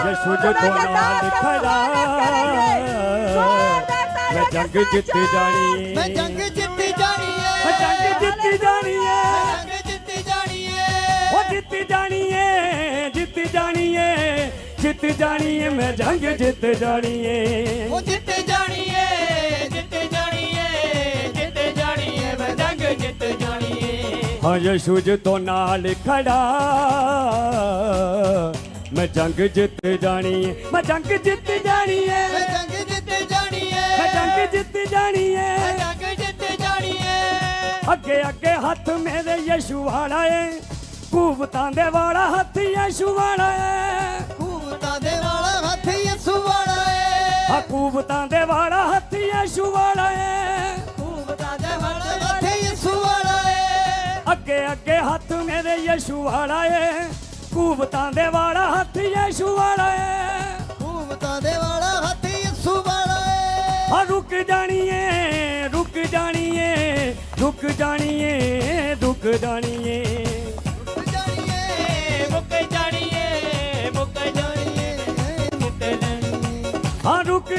यीशु जो तो नाल खड़ा मैं जंग जित जानी मैं जंग जित जानी है जंग जित जानी है जंग जित जानी है वो जित जानी है जित जानी है जित जानी है मैं जंग जित जानी है वो जित जानी है जित जानी है जित जानी है मैं जंग जित जानी है हाँ यीशु जो तो नाल खड़ा मैं जंग जित जानी है मैं जंग जित जानी है मैं जंग जित जानी है मैं जंग जित जानी है मैं जंग जित जानी है अगे अगे हाथ मेरे यीशु वाला है कूबतां दे वाला हाथ यीशु वाला है कूबतां दे वाला हाथ यीशु वाला है हाँ कूबतां दे वाला हाथ यीशु वाला है कूबतां दे वाला हाथ यीशु वाला है अगे अगे हाथ मेरे यीशु वाला है कूबतां दे वाला हाथ यीशु वाला है कूबतां दे वाला हाथ यीशु वाला है हाँ रुक जानी है रुक जानी है रुक जानी है रुक जानी है मुक जानी है मुक जानी है मुक जानी है मुक जानी है हाँ रुक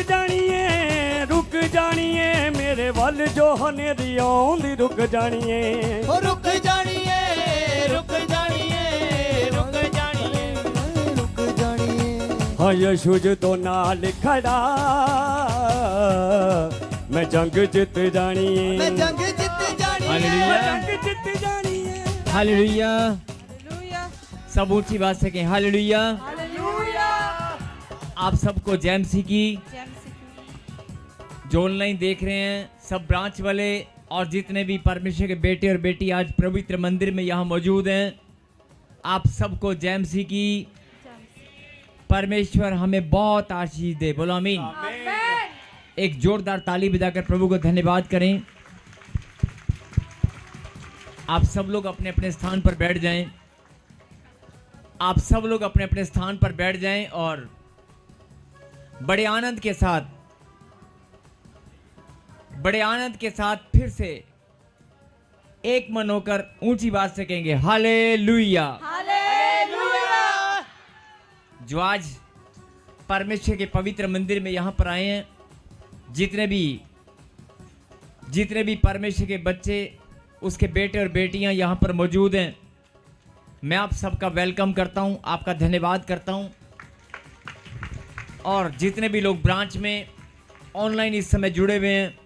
जानी है मेरे वल जो हनेरी आउंदी रुक जानी है ओ रुक जानी है रुक जानी है रुक जानी है रुक जानी है हाँ यीशु जो तो नाल खड़ा मैं जंग जित जानी है मैं जंग जित जानी है मैं जंग जित जानी है हालेलुया। हालेलुया सब ऊंची बात से कहें हालेलुया। हालेलुया आप सबको जय मसीह की। जय मसीह जो ऑनलाइन देख रहे हैं सब ब्रांच वाले और जितने भी परमेश्वर के बेटे और बेटी आज पवित्र मंदिर में यहाँ मौजूद हैं, आप सबको जय मसीह की। परमेश्वर हमें बहुत आशीष दे, बोलो आमीन। आमीन। एक जोरदार ताली बजाकर प्रभु को धन्यवाद करें। आप सब लोग अपने अपने स्थान पर बैठ जाएं। आप सब लोग अपने अपने स्थान पर बैठ जाएं और बड़े आनंद के साथ फिर से एक मन होकर ऊंची बात से कहेंगे हालेलुया। हालेलुया जो आज परमेश्वर के पवित्र मंदिर में यहाँ पर आए हैं, जितने भी परमेश्वर के बच्चे, उसके बेटे और बेटियां यहाँ पर मौजूद हैं, मैं आप सबका वेलकम करता हूँ, आपका धन्यवाद करता हूँ। और जितने भी लोग ब्रांच में ऑनलाइन इस समय जुड़े हुए हैं,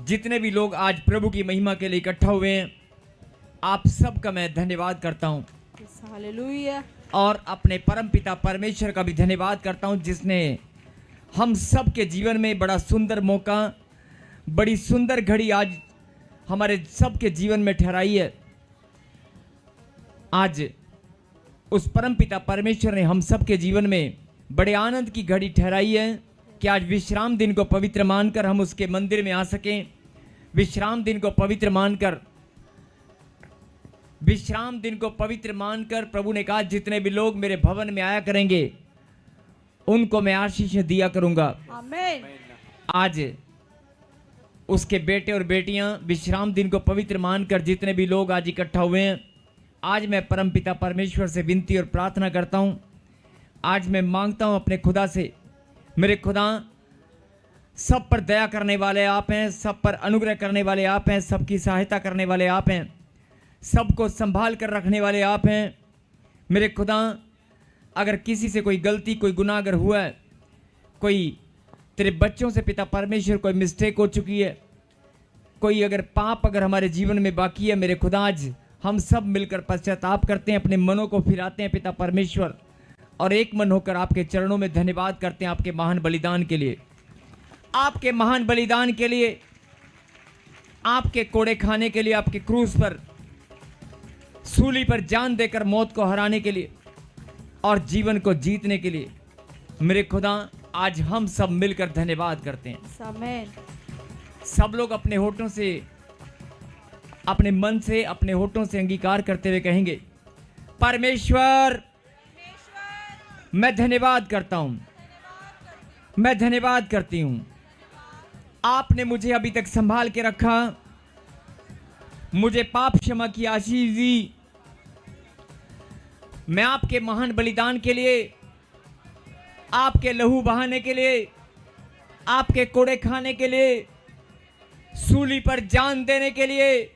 जितने भी लोग आज प्रभु की महिमा के लिए इकट्ठा हुए हैं, आप सबका मैं धन्यवाद करता हूँ। हालेलुया और अपने परमपिता परमेश्वर का भी धन्यवाद करता हूँ, जिसने हम सब के जीवन में बड़ा सुंदर मौका, बड़ी सुंदर घड़ी आज हमारे सब के जीवन में ठहराई है। आज उस परमपिता परमेश्वर ने हम सब के जीवन में बड़े आनंद की घड़ी ठहराई है कि आज विश्राम दिन को पवित्र मानकर हम उसके मंदिर में आ सकें। विश्राम दिन को पवित्र मानकर प्रभु ने कहा जितने भी लोग मेरे भवन में आया करेंगे उनको मैं आशीष दिया करूंगा। आमीन। आज उसके बेटे और बेटियां विश्राम दिन को पवित्र मानकर जितने भी लोग आज इकट्ठा हुए हैं, आज मैं परमपिता परमेश्वर से विनती और प्रार्थना करता हूं। आज मैं मांगता हूं अपने खुदा से, मेरे खुदा सब पर दया करने वाले आप हैं, सब पर अनुग्रह करने वाले आप हैं, सबकी सहायता करने वाले आप हैं, सबको संभाल कर रखने वाले आप हैं। मेरे खुदा अगर किसी से कोई गलती, कोई गुनाह अगर हुआ है, कोई तेरे बच्चों से पिता परमेश्वर कोई मिस्टेक हो चुकी है, कोई अगर पाप अगर हमारे जीवन में बाकी है, मेरे खुदा आज हम सब मिलकर पश्चाताप करते हैं, अपने मनों को फिराते हैं पिता परमेश्वर, और एक मन होकर आपके चरणों में धन्यवाद करते हैं आपके महान बलिदान के लिए, आपके महान बलिदान के लिए, आपके कोड़े खाने के लिए, आपके क्रूस पर सूली पर जान देकर मौत को हराने के लिए और जीवन को जीतने के लिए। मेरे खुदा आज हम सब मिलकर धन्यवाद करते हैं। आमीन। सब लोग अपने होठों से, अपने मन से, अपने होठों से अंगीकार करते हुए कहेंगे, परमेश्वर मैं धन्यवाद करता हूं, मैं धन्यवाद करती हूं, आपने मुझे अभी तक संभाल के रखा, मुझे पाप क्षमा की आशीष दी, मैं आपके महान बलिदान के लिए, आपके लहू बहाने के लिए, आपके कोड़े खाने के लिए, सूली पर जान देने के लिए,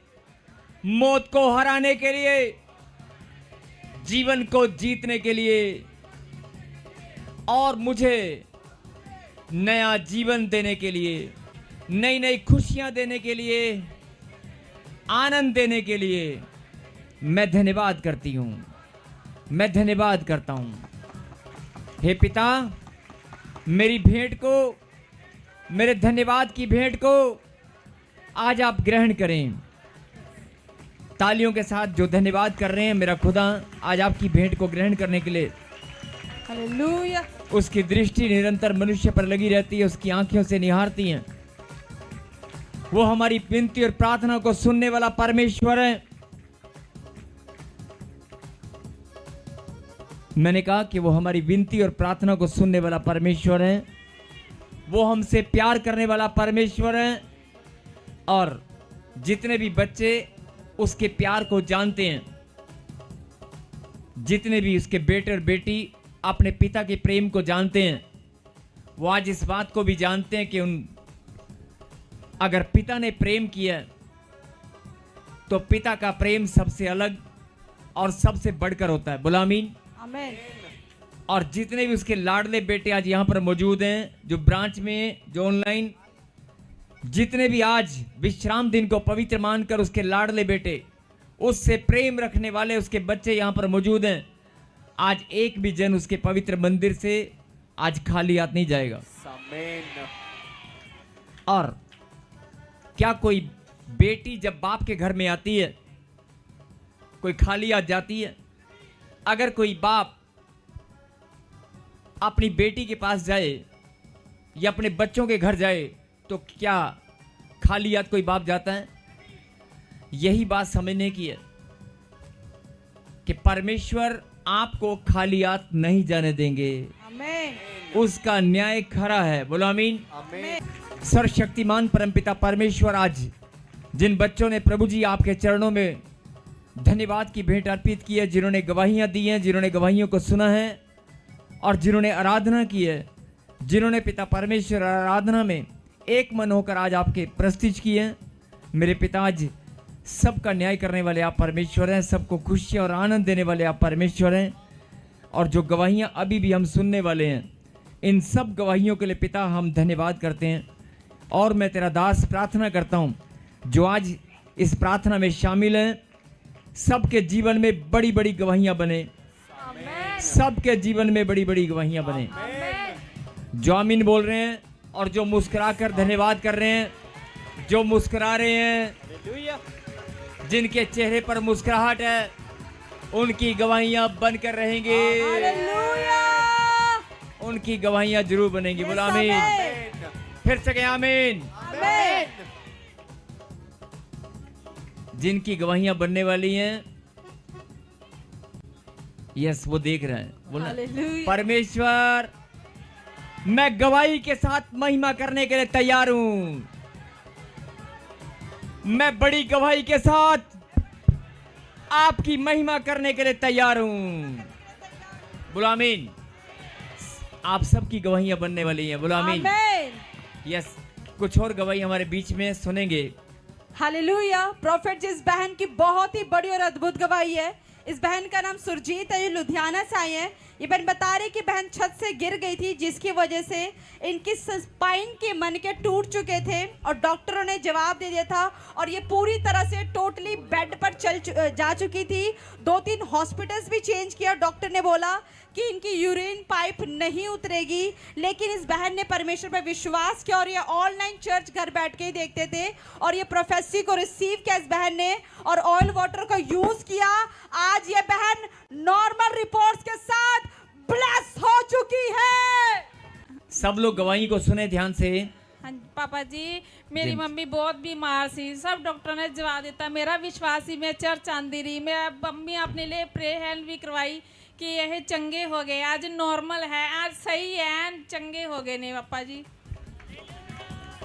मौत को हराने के लिए, जीवन को जीतने के लिए और मुझे नया जीवन देने के लिए, नई नई खुशियां देने के लिए, आनंद देने के लिए मैं धन्यवाद करती हूं, मैं धन्यवाद करता हूं। हे पिता, मेरी भेंट को, मेरे धन्यवाद की भेंट को आज आप ग्रहण करें। तालियों के साथ जो धन्यवाद कर रहे हैं, मेरा खुदा आज आपकी भेंट को ग्रहण करने के लिए, हालेलुया। उसकी दृष्टि निरंतर मनुष्य पर लगी रहती है, उसकी आंखों से निहारती हैं। वो हमारी विनती और प्रार्थना को सुनने वाला परमेश्वर है। मैंने कहा कि वो हमारी विनती और प्रार्थना को सुनने वाला परमेश्वर है। वो हमसे प्यार करने वाला परमेश्वर है। और जितने भी बच्चे उसके प्यार को जानते हैं, जितने भी उसके बेटे और बेटी अपने पिता के प्रेम को जानते हैं, वो आज इस बात को भी जानते हैं कि अगर पिता ने प्रेम किया तो पिता का प्रेम सबसे अलग और सबसे बढ़कर होता है। बोला आमीन। आमीन। और जितने भी उसके लाडले बेटे आज यहाँ पर मौजूद हैं, जो ब्रांच में, जो ऑनलाइन, जितने भी आज विश्राम दिन को पवित्र मानकर उसके लाडले बेटे, उससे प्रेम रखने वाले उसके बच्चे यहाँ पर मौजूद हैं, आज एक भी जन उसके पवित्र मंदिर से आज खाली हाथ नहीं जाएगा। और क्या कोई बेटी जब बाप के घर में आती है, कोई खाली हाथ जाती है? अगर कोई बाप अपनी बेटी के पास जाए या अपने बच्चों के घर जाए तो क्या खाली हाथ कोई बाप जाता है? यही बात समझने की है कि परमेश्वर आपको खाली हाथ नहीं जाने देंगे। आमीन। उसका न्याय खरा है। बोलो आमीन। आमीन। सर्वशक्तिमान परमपिता परमेश्वर आज जिन बच्चों ने प्रभु जी आपके चरणों में धन्यवाद की भेंट अर्पित की है, जिन्होंने गवाहियां दी हैं, जिन्होंने गवाहियों को सुना है और जिन्होंने आराधना की है, जिन्होंने पिता परमेश्वर आराधना में एक मन होकर आज आपके प्रस्तिज किए हैं, मेरे पिता आज सबका न्याय करने वाले आप परमेश्वर हैं, सबको खुशी और आनंद देने वाले आप परमेश्वर हैं। और जो गवाहियां अभी भी हम सुनने वाले हैं, इन सब गवाहियों के लिए पिता हम धन्यवाद करते हैं। और मैं तेरा दास प्रार्थना करता हूं, जो आज इस प्रार्थना में शामिल हैं, सबके जीवन में बड़ी बड़ी गवाहियां बने, सबके जीवन में बड़ी बड़ी गवाहियां बने। जो आमीन बोल रहे हैं और जो मुस्कुरा कर धन्यवाद कर रहे हैं, जो मुस्कुरा रहे हैं, जिनके चेहरे पर मुस्कुराहट है, उनकी गवाहियां बनकर रहेंगी। हालेलुया। उनकी गवाहियां जरूर बनेंगी। बोला आमीन। फिर से कहें आमीन। आमीन। जिनकी गवाहियां बनने वाली हैं, यस, वो देख रहे हैं। बोला हालेलुया। परमेश्वर, मैं गवाही के साथ महिमा करने के लिए तैयार हूं। मैं बड़ी गवाही के साथ आपकी महिमा करने के लिए तैयार हूं। बोलो आमीन। आप सबकी गवाहियां बनने वाली हैं। बोलो आमीन। आमीन। यस, कुछ और गवाही हमारे बीच में सुनेंगे। हालेलुया। प्रॉफिट जिस बहन की बहुत ही बड़ी और अद्भुत गवाही है, इस बहन का नाम सुरजीत है, ये लुधियाना से आई है। ये बहन बता रही कि बहन छत से गिर गई थी, जिसकी वजह से इनकी स्पाइन के मनके टूट चुके थे और डॉक्टरों ने जवाब दे दिया था और ये पूरी तरह से टोटली बेड पर जा चुकी थी। 2-3 हॉस्पिटल्स भी चेंज किया। डॉक्टर ने बोला कि इनकी यूरिन पाइप नहीं उतरेगी, लेकिन इस बहन ने परमेश्वर पर विश्वास किया और ये ऑनलाइन चर्च घर बैठ के ही देखते थे और ये प्रोफेसी को रिसीव किया इस बहन ने और ऑयल वाटर का यूज किया। आज ये बहन नॉर्मल रिपोर्ट्स के साथ ब्लेस हो चुकी है। सब लोग गवाही को सुने ध्यान से। हाँ पापा जी, मेरी मम्मी बहुत बीमार सी, सब डॉक्टर ने जवाब देता। मेरा विश्वास ही, मैं चर्च आंदी रही, मैं मम्मी अपने लिए प्रे हेल्प भी करवाई कि यह चंगे हो गए, आज नॉर्मल है, आज सही है, चंगे हो गए ने पापा जी।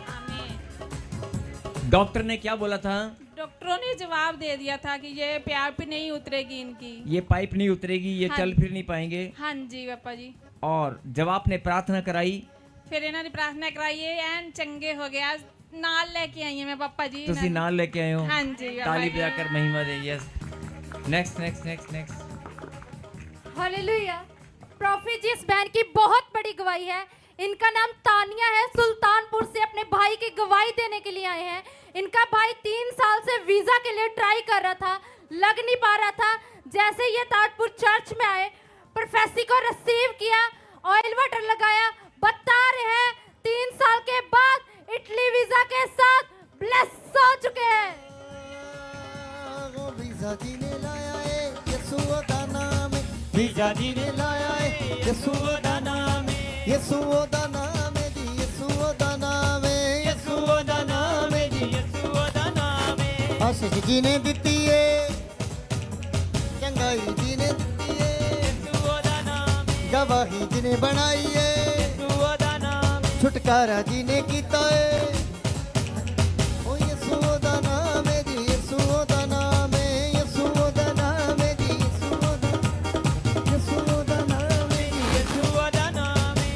आमीन। डॉक्टर ने क्या बोला था? डॉक्टरों ने जवाब दे दिया था कि ये पाइप नहीं उतरेगी इनकी। ये पाइप नहीं उतरेगी, ये हाँ चल फिर नहीं पाएंगे। हाँ जी पापा जी। और जब आपने प्रार्थना कराई फिर इन्होंने प्रार्थना कराई एन चंगे हो गया। नाल लेके आई है मैं पापा जी। तुसी नाल लेके आए हो। हाँ जी पापा ताली जी। बजाकर महिमा दे। Yes, next next next next. Hallelujah. Prophet ji, इस बहन की बहुत बड़ी गवाही है। इनका नाम तानिया है, सुल्तानपुर से अपने भाई की गवाही देने के लिए आए हैं। इनका भाई 3 साल से वीजा के लिए ट्राई कर रहा था, लग नहीं पा रहा था। जैसे ये ताजपुर चर्च में आए, प्रोफेसी को रिसीव किया, ऑयल वाटर लगाया, बता रहे हैं 3 साल के बाद इटली वीजा के साथ ब्लेस हो चुके हैं। वो वीजा जी ने लाया है यीशु दा नाम है, वीजा जी ने लाया है यीशु दा नाम है, यीशु दा नाम है जी, यीशु दा नाम है, यीशु दा नाम है जी, यीशु दा नाम है। आशीष जी ने दिती है, चंगाई जी ने दिती है, यीशु दा नाम है। गवाही जी ने बनाई है, यीशु दा नाम है। छुटकारा जी ने कीता है, ओ यीशु दा नाम है जी, यीशु दा नाम है, यीशु दा नाम है जी, यीशु दा नाम है जी, यीशु दा नाम है।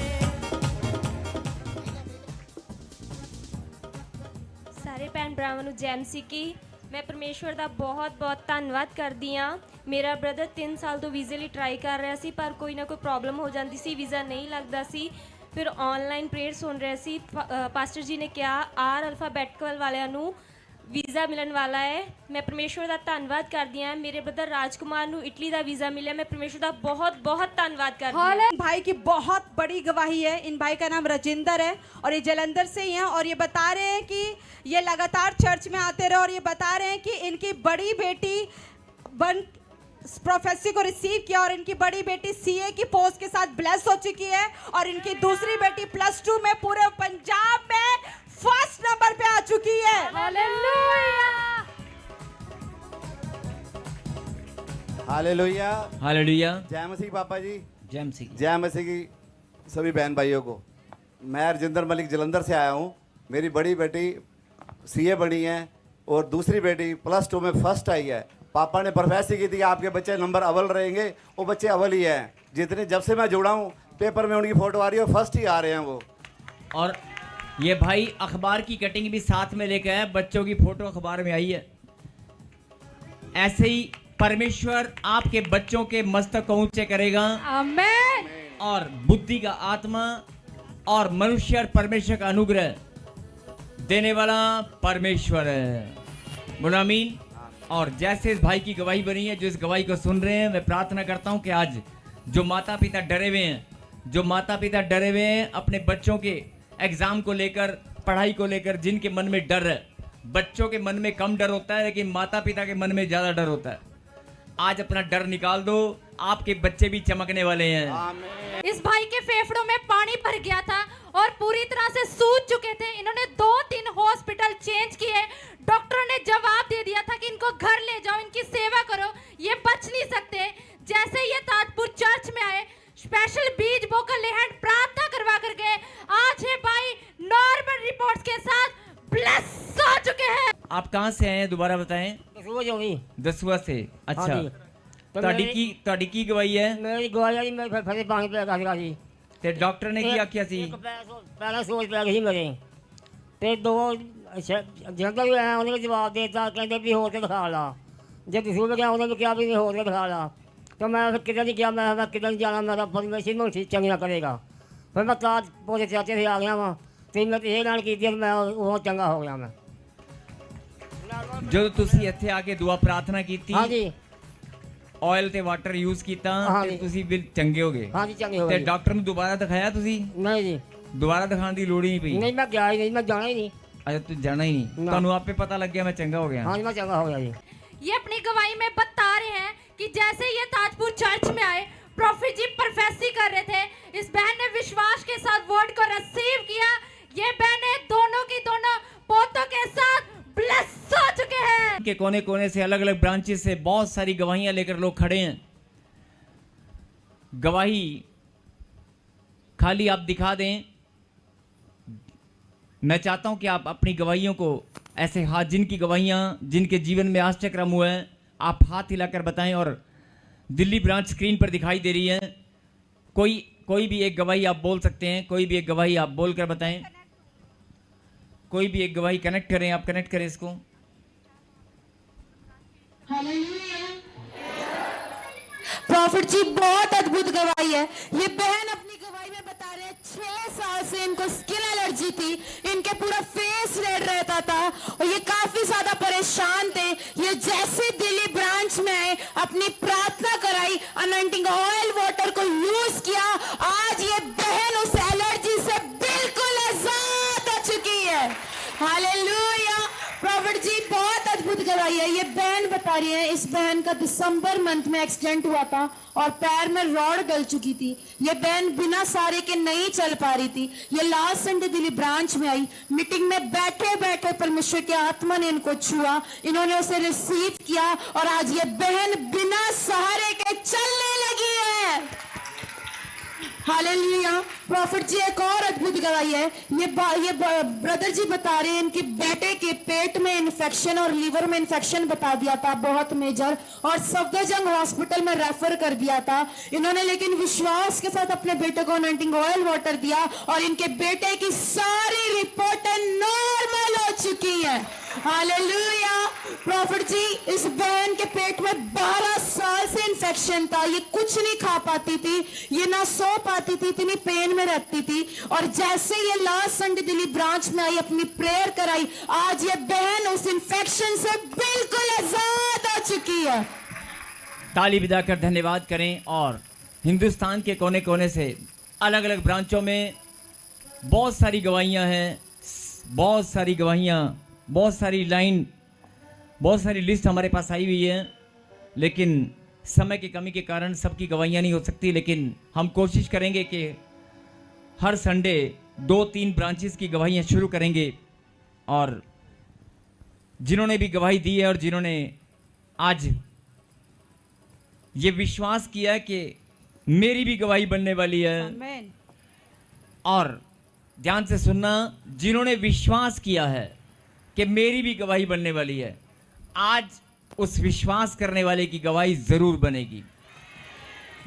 ਸਾਰੇ ਭੈਣ ਭਰਾਵਾਂ ਨੂੰ ਜੈਮਸੀ ਕੀ ਮੈਂ ਪਰਮੇਸ਼ਵਰ ਦਾ ਬਹੁਤ-ਬਹੁਤ ਧੰਨਵਾਦ ਕਰਦੀ ਆ। ਮੇਰਾ ਬ੍ਰਦਰ 3 ਸਾਲ ਤੋਂ ਵੀਜ਼ੇ ਲਈ ਟਰਾਈ ਕਰ ਰਿਹਾ ਸੀ, ਪਰ ਕੋਈ ਨਾ ਕੋਈ ਪ੍ਰੋਬਲਮ ਹੋ ਜਾਂਦੀ ਸੀ, ਵੀਜ਼ਾ ਨਹੀਂ ਲੱਗਦਾ ਸੀ। ਫਿਰ ਆਨਲਾਈਨ ਪ੍ਰੇਅਰ ਸੁਣ ਰਿਹਾ ਸੀ, ਪਾਸਟਰ ਜੀ ਨੇ ਕਿਹਾ ਆਰ ਅਲਫਾਬੈਟਿਕਲ ਵਾਲਿਆਂ ਨੂੰ ਵੀਜ਼ਾ ਮਿਲਣ ਵਾਲਾ ਹੈ। ਮੈਂ ਪਰਮੇਸ਼ਵਰ ਦਾ ਧੰਨਵਾਦ ਕਰਦੀ ਆ। ਮੇਰੇ ਬ੍ਰਦਰ ਰਾਜकुमार ਨੂੰ ਇਟਲੀ ਦਾ ਵੀਜ਼ਾ ਮਿਲਿਆ। मैं परमेश्वर का बहुत बहुत धन्यवाद करती हूँ। इन भाई की बहुत बड़ी गवाही है। इन भाई का नाम राजिंदर है और ये जलंधर से ही हैं और ये बता रहे हैं कि ये लगातार चर्च में आते रहे और ये बता रहे हैं कि इनकी बड़ी बेटी प्रोफेसी को रिसीव किया और इनकी बड़ी बेटी सीए की पोस्ट के साथ ब्लेस हो चुकी है और इनकी दूसरी बेटी +2 में पूरे पंजाब में फर्स्ट नंबर पे आ चुकी है। हालेलुया। हालेलुया। हालेलुया। जय मसीह पापा जी। जय मसीह। जय मसीह की सभी बहन भाइयों को। मैं रजिंदर मलिक जलंधर से आया हूँ। मेरी बड़ी बेटी सीए बनी है और दूसरी बेटी +2 में फर्स्ट आई है। पापा ने प्रोफेसी की थी आपके बच्चे नंबर अव्वल रहेंगे, वो बच्चे अव्वल ही हैं। जितने जब से मैं जुड़ा हूँ पेपर में उनकी फ़ोटो आ रही है, फर्स्ट ही आ रहे हैं वो। और ये भाई अखबार की कटिंग भी साथ में लेके आए, बच्चों की फोटो अखबार में आई है। ऐसे ही परमेश्वर आपके बच्चों के मस्तक को ऊंचे करेगा। आमेन। और बुद्धि का आत्मा और मनुष्य और परमेश्वर का अनुग्रह देने वाला परमेश्वर है। बोलो आमीन। और जैसे इस भाई की गवाही बनी है, जो इस गवाही को सुन रहे हैं, मैं प्रार्थना करता हूं कि आज जो माता पिता डरे हुए हैं, जो माता पिता डरे हुए हैं अपने बच्चों के एग्जाम को लेकर, पढ़ाई को लेकर, जिनके मन में डर है, बच्चों के मन में कम डर होता है लेकिन माता पिता के मन में ज्यादा डर होता है, आज अपना डर निकाल दो, आपके बच्चे भी चमकने वाले हैं। इस भाई के फेफड़ों में पानी भर गया था और पूरी तरह से सूज चुके थे। इन्होंने 2-3 हॉस्पिटल चेंज किए। डॉक्टरों ने जवाब दे दिया था कि इनको घर ले जाओ, इनकी सेवा करो, ये बच नहीं सकते। जैसे ये ताजपुर चर्च में आए, स्पेशल बीज बोकर लेहन प्रार्थना करवा कर गए, आज ये भाई नॉर्मल रिपोर्ट्स के साथ ब्लेस हो चुके हैं। आप कहाँ से आए हैं दोबारा बताएं? दसवा से। अच्छा, ਤੁਹਾਡੀ ਕੀ ਗਵਾਹੀ ਹੈ? ਮੇਰੀ ਗਵਾਹੀ ਜੀ ਮੈਂ ਫਿਰ ਪਾਣੀ ਪਿਆ ਕਰਦਾ ਸੀ ਤੇ ਡਾਕਟਰ ਨੇ ਕੀ ਆਖਿਆ ਸੀ? ਪਹਿਲਾਂ ਸੋਚ ਪਿਆ ਸੀ ਮੇਰੇ ਤੇ ਦੋ ਜਗ੍ਹਾ ਵੀ ਆਇਆ, ਉਹਨੇ ਜਵਾਬ ਦੇ ਦਿੱਤਾ, ਕਹਿੰਦੇ ਵੀ ਹੋਰ ਕੇ ਦਿਖਾ ਲਾ। ਜੇ ਤੁਸੀਂ ਵੀ ਗਿਆ ਉਹਨੇ ਵੀ ਕਿਹਾ ਵੀ ਹੋਰ ਕੇ ਦਿਖਾ ਲਾ, ਤਾਂ ਮੈਂ ਫਿਰ ਕਿਤੇ ਨਹੀਂ ਗਿਆ। ਮੈਂ ਕਿਤੇ ਨਹੀਂ ਜਾਣਾ, ਮੇਰਾ ਪਰਮੇਸ਼ਰ ਮੈਨੂੰ ਠੀਕ ਚੰਗਾ ਕਰੇਗਾ। ਫਿਰ ਮੈਂ ਤਾਂ ਪੋਤੇ ਚਾਚੇ ਦੇ ਆ ਗਿਆ ਵਾਂ ਤੇ ਮੈਂ ਇਹ ਨਾਲ ਕੀਤੀ, ਮੈਂ ਉਹ ਚੰਗਾ ਹੋ ਗਿਆ। ਮੈਂ ਜਦੋਂ ਤੁਸੀਂ ਇੱਥੇ ਆ ਕੇ ਦੁਆ ਪ੍ਰਾਰਥਨਾ ਕੀਤੀ, ਹਾਂਜੀ ਆਇਲ ਤੇ ਵਾਟਰ ਯੂਜ਼ ਕੀਤਾ ਤੇ ਤੁਸੀਂ ਵੀ ਚੰਗੇ ਹੋ ਗਏ। ਹਾਂਜੀ ਚੰਗੇ ਹੋ ਤੇ ਗਏ। ਡਾਕਟਰ ਨੂੰ ਦੁਬਾਰਾ ਦਿਖਾਇਆ ਤੁਸੀਂ? ਨਹੀਂ ਜੀ, ਦੁਬਾਰਾ ਦਿਖਾਉਣ ਦੀ ਲੋੜ ਹੀ ਨਹੀਂ ਪਈ। ਨਹੀਂ ਮੈਂ ਗਿਆ ਹੀ ਨਹੀਂ, ਮੈਂ ਜਾਣਾ ਹੀ ਨਹੀਂ। अच्छा, तू जाना ही नहीं, ਤੁਹਾਨੂੰ ਆਪੇ पता लग गया मैं चंगा हो गया। हाँ मैं चंगा हो गया जी। ये अपनी गवाही में बता रहे हैं कि जैसे ये ताजपुर चर्च में आए, प्रॉफिट जी प्रोफेसी कर रहे थे, इस बहन ने विश्वास के साथ वर्ड को रिसीव किया। ये बहनें दोनों की दोनों पोतों के साथ ब्लेस हो चुके हैं। के कोने कोने से, अलग अलग ब्रांचेस से बहुत सारी गवाहियां लेकर लोग खड़े हैं। गवाही खाली आप दिखा दें, मैं चाहता हूं कि आप अपनी गवाहियों को ऐसे हाथ जिनकी गवाहियाँ, जिनके जीवन में आश्चर्यक्रम हुए हैं, आप हाथ हिलाकर बताएं। और दिल्ली ब्रांच स्क्रीन पर दिखाई दे रही है। कोई भी एक गवाही आप बोल सकते हैं, कोई भी एक गवाही आप बोलकर बताएं। कोई भी एक गवाही कनेक्ट करें, आप कनेक्ट करें इसको। प्रॉफिट जी बहुत अद्भुत गवाही है। ये बहन अपनी गवाही में बता रहे हैं 6 साल से इनको स्किन एलर्जी थी, इनके पूरा फेस रेड रहता था और ये काफी ज्यादा परेशान थे। ये जैसे दिल्ली ब्रांच में आए, अपनी प्रार्थना कराई, अनॉइंटिंग ऑयल वाटर को यूज किया, आज ये बहन उस एलर्जी से बिल्कुल आजाद हो चुकी है। हालेलुया। प्रॉफिट जी बहुत अद्भुत गवाही है। ये बहन बता रही है इस बहन का दिसंबर मंथ में एक्सीडेंट हुआ था और पैर में रॉड गल चुकी थी। ये बहन बिना सहारे के नहीं चल पा रही थी। ये लास्ट संडे दिल्ली ब्रांच में आई, मीटिंग में बैठे बैठे परमेश्वर की आत्मा ने इनको छुआ, इन्होंने उसे रिसीव किया और आज ये बहन बिना सहारे के चलने लगी है। हालेलुया। प्रॉफिट जी एक और अद्भुत गवाही है। ये ब्रदर जी बता रहे हैं इनके बेटे के पेट में इन्फेक्शन और लीवर में इन्फेक्शन बता दिया था बहुत मेजर, और सफदरजंग हॉस्पिटल में रेफर कर दिया था इन्होंने, लेकिन विश्वास के साथ अपने बेटे को अनॉइंटिंग ऑयल वाटर दिया और इनके बेटे की सारी रिपोर्टें नॉर्मल हो चुकी है। हालेलुया। प्रॉफिट जी इस बहन के पेट में 12 साल से इन्फेक्शन था, ये कुछ नहीं खा पाती थी, ये ना सो पाती थी, इतनी पेन में रहती थी। और जैसे ये लास्ट संडे दिल्ली ब्रांच में आई, अपनी प्रेयर कराई, आज ये बहन उस इन्फेक्शन से बिल्कुल आजाद हो चुकी है। ताली बजाकर धन्यवाद करें। और हिंदुस्तान के कोने कोने से अलग अलग ब्रांचों में बहुत सारी गवाहियां हैं, बहुत सारी गवाहियां, बहुत सारी लाइन, बहुत सारी लिस्ट हमारे पास आई हुई है, लेकिन समय की कमी के कारण सबकी गवाहियां नहीं हो सकती। लेकिन हम कोशिश करेंगे कि हर संडे 2-3 ब्रांचेस की गवाहियां शुरू करेंगे। और जिन्होंने भी गवाही दी है और जिन्होंने आज ये विश्वास किया है कि मेरी भी गवाही बनने वाली है, आमीन। और ध्यान से सुनना, जिन्होंने विश्वास किया है कि मेरी भी गवाही बनने वाली है, आज उस विश्वास करने वाले की गवाही जरूर बनेगी।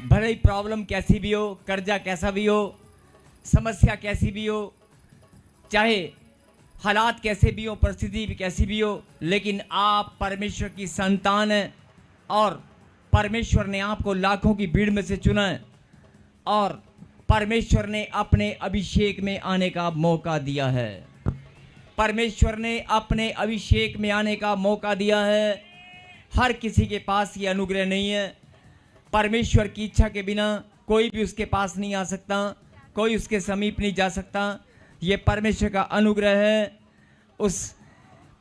भले ही प्रॉब्लम कैसी भी हो, कर्जा कैसा भी हो, समस्या कैसी भी हो, चाहे हालात कैसे भी हो, परिस्थिति भी कैसी भी हो, लेकिन आप परमेश्वर की संतान हैं और परमेश्वर ने आपको लाखों की भीड़ में से चुना है और परमेश्वर ने अपने अभिषेक में आने का मौका दिया है। परमेश्वर ने अपने अभिषेक में आने का मौका दिया है। हर किसी के पास ये अनुग्रह नहीं है। परमेश्वर की इच्छा के बिना कोई भी उसके पास नहीं आ सकता, कोई उसके समीप नहीं जा सकता। ये परमेश्वर का अनुग्रह है। उस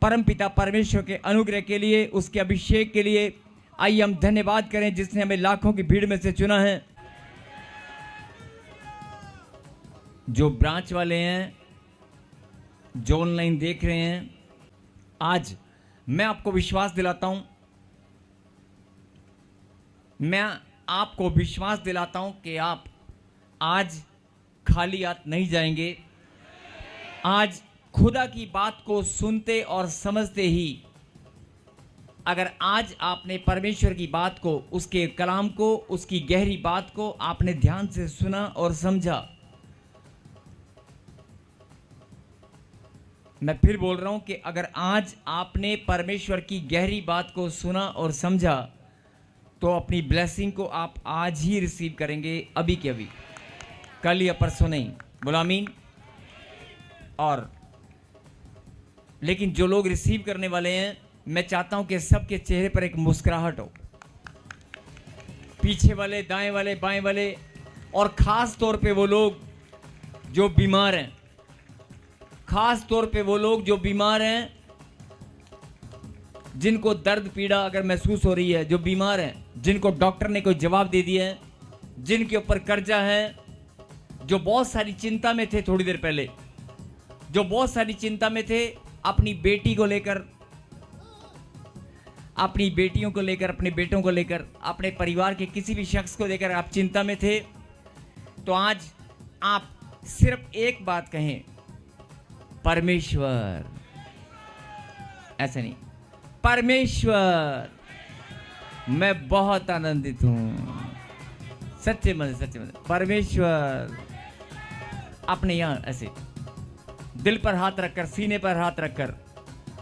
परमपिता परमेश्वर के अनुग्रह के लिए, उसके अभिषेक के लिए आइए हम धन्यवाद करें जिसने हमें लाखों की भीड़ में से चुना है। जो ब्रांच वाले हैं, जो ऑनलाइन देख रहे हैं, आज मैं आपको विश्वास दिलाता हूं, मैं आपको विश्वास दिलाता हूं कि आप आज खाली हाथ नहीं जाएंगे। आज खुदा की बात को सुनते और समझते ही, अगर आज आपने परमेश्वर की बात को, उसके कलाम को, उसकी गहरी बात को आपने ध्यान से सुना और समझा, मैं फिर बोल रहा हूं कि अगर आज आपने परमेश्वर की गहरी बात को सुना और समझा, तो अपनी ब्लेसिंग को आप आज ही रिसीव करेंगे, अभी के अभी, कल या परसों नहीं। बोला आमीन। और लेकिन जो लोग रिसीव करने वाले हैं, मैं चाहता हूं कि सबके चेहरे पर एक मुस्कुराहट हो, पीछे वाले, दाएं वाले, बाएं वाले, और खास तौर पे वो लोग जो बीमार हैं, खास तौर पे वो लोग जो बीमार हैं, जिनको दर्द पीड़ा अगर महसूस हो रही है, जो बीमार हैं, जिनको डॉक्टर ने कोई जवाब दे दिया है, जिनके ऊपर कर्जा है, जो बहुत सारी चिंता में थे थोड़ी देर पहले, जो बहुत सारी चिंता में थे अपनी बेटी को लेकर, अपनी बेटियों को लेकर, अपने बेटों को लेकर, अपने परिवार के किसी भी शख्स को लेकर आप चिंता में थे, तो आज आप सिर्फ एक बात कहें, परमेश्वर ऐसे नहीं, परमेश्वर मैं बहुत आनंदित हूँ, सच्चे मन से, सच्चे मन से। परमेश्वर अपने यहाँ ऐसे दिल पर हाथ रखकर, सीने पर हाथ रखकर,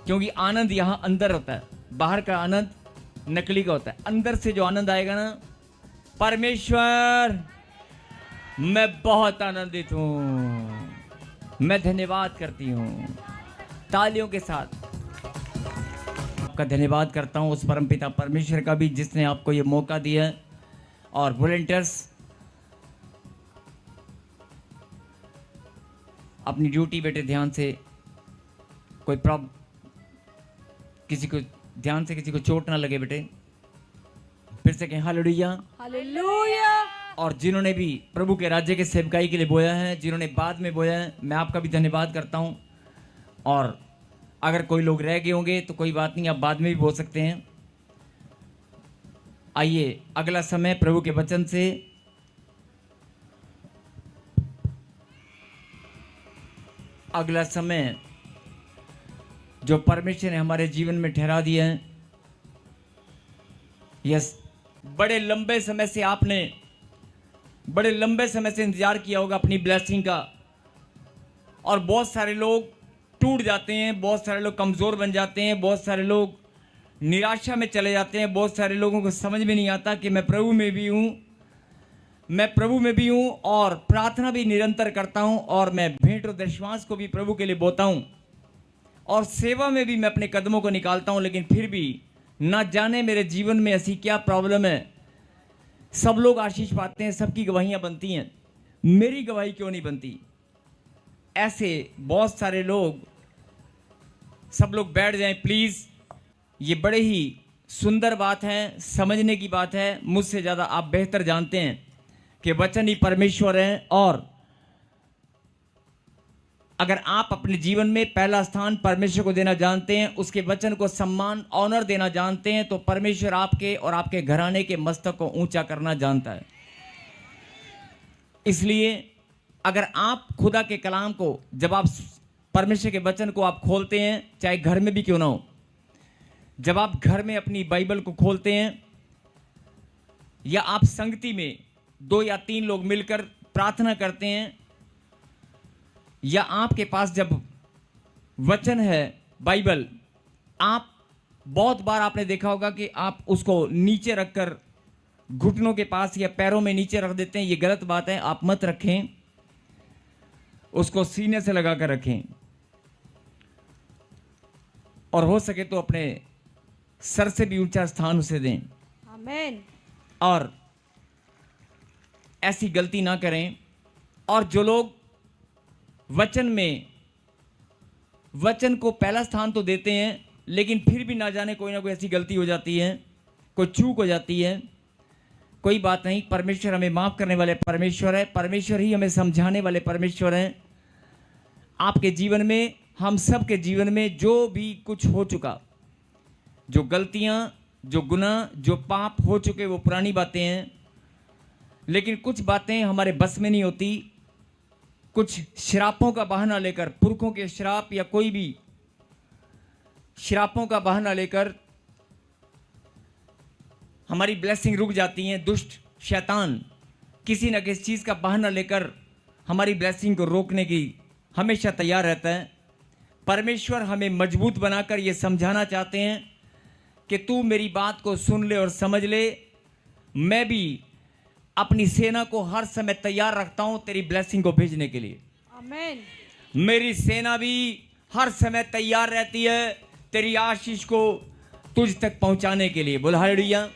क्योंकि आनंद यहाँ अंदर होता है, बाहर का आनंद नकली का होता है। अंदर से जो आनंद आएगा ना, परमेश्वर मैं बहुत आनंदित हूँ, मैं धन्यवाद करती हूँ। तालियों के साथ आपका धन्यवाद करता हूँ उस परमपिता परमेश्वर का भी, जिसने आपको ये मौका दिया है। और वॉलंटियर्स अपनी ड्यूटी बेटे ध्यान से, कोई किसी को ध्यान से, किसी को चोट ना लगे बेटे। फिर से कहें हालेलुया, हालेलुया। और जिन्होंने भी प्रभु के राज्य के सेवकाई के लिए बोया है, जिन्होंने बाद में बोया है, मैं आपका भी धन्यवाद करता हूं। और अगर कोई लोग रह गए होंगे तो कोई बात नहीं, आप बाद में भी बोल सकते हैं। आइए अगला समय प्रभु के वचन से अगला समय जो परमेश्वर ने हमारे जीवन में ठहरा दिया है। यस, बड़े लंबे समय से आपने बड़े लंबे समय से इंतजार किया होगा अपनी ब्लेसिंग का, और बहुत सारे लोग टूट जाते हैं, बहुत सारे लोग कमज़ोर बन जाते हैं, बहुत सारे लोग निराशा में चले जाते हैं। बहुत सारे लोगों को समझ में नहीं आता कि मैं प्रभु में भी हूँ, मैं प्रभु में भी हूँ, और प्रार्थना भी निरंतर करता हूँ, और मैं भेंट और दशमांश को भी प्रभु के लिए बोता हूँ, और सेवा में भी मैं अपने कदमों को निकालता हूँ। लेकिन फिर भी ना जाने मेरे जीवन में ऐसी क्या प्रॉब्लम है। सब लोग आशीष पाते हैं, सबकी गवाहियाँ बनती हैं, मेरी गवाही क्यों नहीं बनती? ऐसे बहुत सारे लोग, सब लोग बैठ जाएं प्लीज़। ये बड़े ही सुंदर बात है, समझने की बात है। मुझसे ज़्यादा आप बेहतर जानते हैं कि वचन ही परमेश्वर है, और अगर आप अपने जीवन में पहला स्थान परमेश्वर को देना जानते हैं, उसके वचन को सम्मान, ऑनर देना जानते हैं, तो परमेश्वर आपके और आपके घराने के मस्तक को ऊंचा करना जानता है। इसलिए अगर आप खुदा के कलाम को, जब आप परमेश्वर के वचन को आप खोलते हैं, चाहे घर में भी क्यों ना हो, जब आप घर में अपनी बाइबल को खोलते हैं, या आप संगति में 2 या 3 लोग मिलकर प्रार्थना करते हैं, या आपके पास जब वचन है बाइबल, आप बहुत बार आपने देखा होगा कि आप उसको नीचे रखकर घुटनों के पास या पैरों में नीचे रख देते हैं। ये गलत बात है, आप मत रखें, उसको सीने से लगा कर रखें, और हो सके तो अपने सर से भी ऊंचा स्थान उसे दें। आमीन। और ऐसी गलती ना करें। और जो लोग वचन को पहला स्थान तो देते हैं, लेकिन फिर भी ना जाने कोई ना कोई ऐसी गलती हो जाती है, कोई चूक हो जाती है, कोई बात नहीं, परमेश्वर हमें माफ़ करने वाले परमेश्वर है, परमेश्वर ही हमें समझाने वाले परमेश्वर हैं। आपके जीवन में, हम सब के जीवन में जो भी कुछ हो चुका, जो गलतियाँ, जो गुनाह, जो पाप हो चुके, वो पुरानी बातें हैं। लेकिन कुछ बातें हमारे बस में नहीं होती। कुछ श्रापों का बहाना लेकर, पुरखों के श्राप या कोई भी श्रापों का बहाना लेकर हमारी ब्लेसिंग रुक जाती हैं। दुष्ट शैतान किसी न किसी चीज़ का बहाना लेकर हमारी ब्लेसिंग को रोकने की हमेशा तैयार रहता है। परमेश्वर हमें मजबूत बनाकर ये समझाना चाहते हैं कि तू मेरी बात को सुन ले और समझ ले। मैं भी अपनी सेना को हर समय तैयार रखता हूं तेरी ब्लेसिंग को भेजने के लिए। आमीन। मेरी सेना भी हर समय तैयार रहती है तेरी आशीष को तुझ तक पहुंचाने के लिए। बोल हालेलुया।